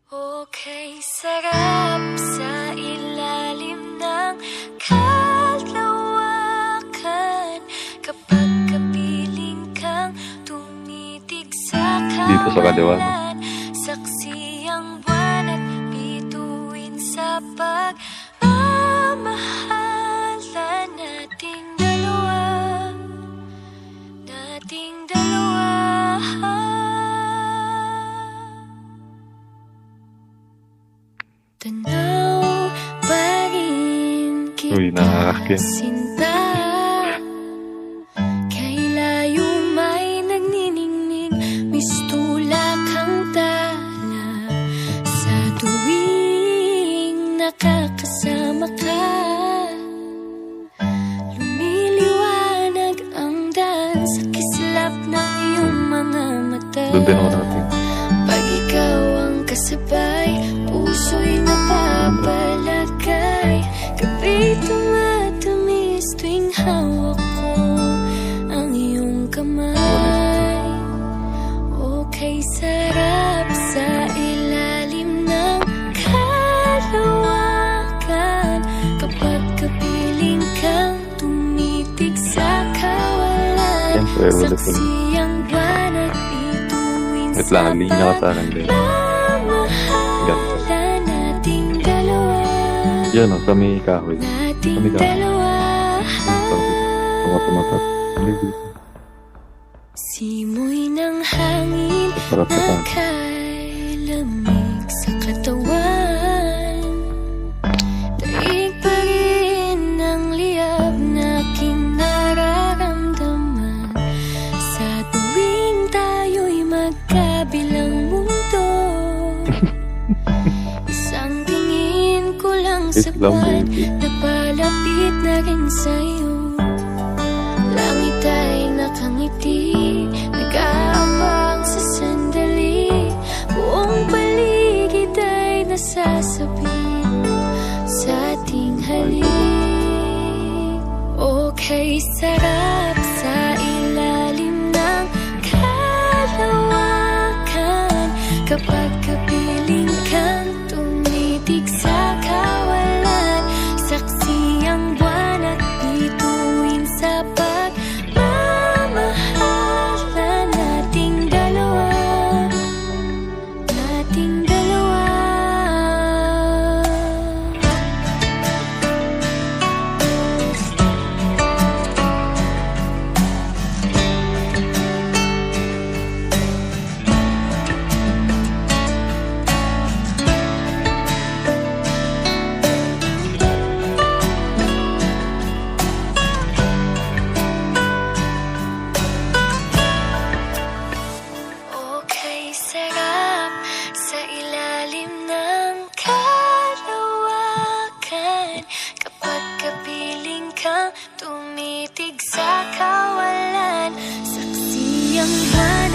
Okay, sarap sa ilalim ng kalawakan kapag kapiling kang tumitig sa Dito sa Kadiwan. kawalan. Saksi ang buwan at bituin sa pagmamahalan nating dalawa. Nating dalawa. Tanaw pa rin Uy, kita nakakakin. sinta. Kay layo may nagniningning, mistula kang tala. Sa tuwing nakakasama ka, lumiliwanag ang daan sa kislap ng iyong mga mata. Doon din ako natin. Pag ikaw ang kasabay, puso'y napapalagay. Gabi tumatamis tuwing hawak ko ang iyong kamay. Okay, sarap sa ilalim ng kalawakan kapag kapiling kang tumitig sa kawalan. Siyempre, ulit ulit. Saksi ang buwan at bituin Wait sa lang, linya ka sa akin din. pagmamahalan nating dalawa. Yan o, sa may kahoy. Nating Kami ka. dalawa. Tumatat. Dito. Simoy ng hangin Sarap sa kan. nakailamig sa katawan. Daig pa rin ang liyab na aking nararamdaman sa tuwing tayo'y magkabilang mundo. Isang tingin ko lang sa Islam buwan, baby. napalapit na rin sa'yo. Langit ay nakangiti, nag-aabang sa sandali. Buong paligid ay nasasabi sa ating halik. Okay, sarap sa ilalim ng kalawakan kapag kapiling kang tumitig sa kawalan. Saksi ang buwan at bituin sa pagmamahalan nating dalawa. Nating dalawa. Okay, sarap sa ilalim ng kalawakan kapag kapiling kang tumitig sa kawalan. Saksi ang buwan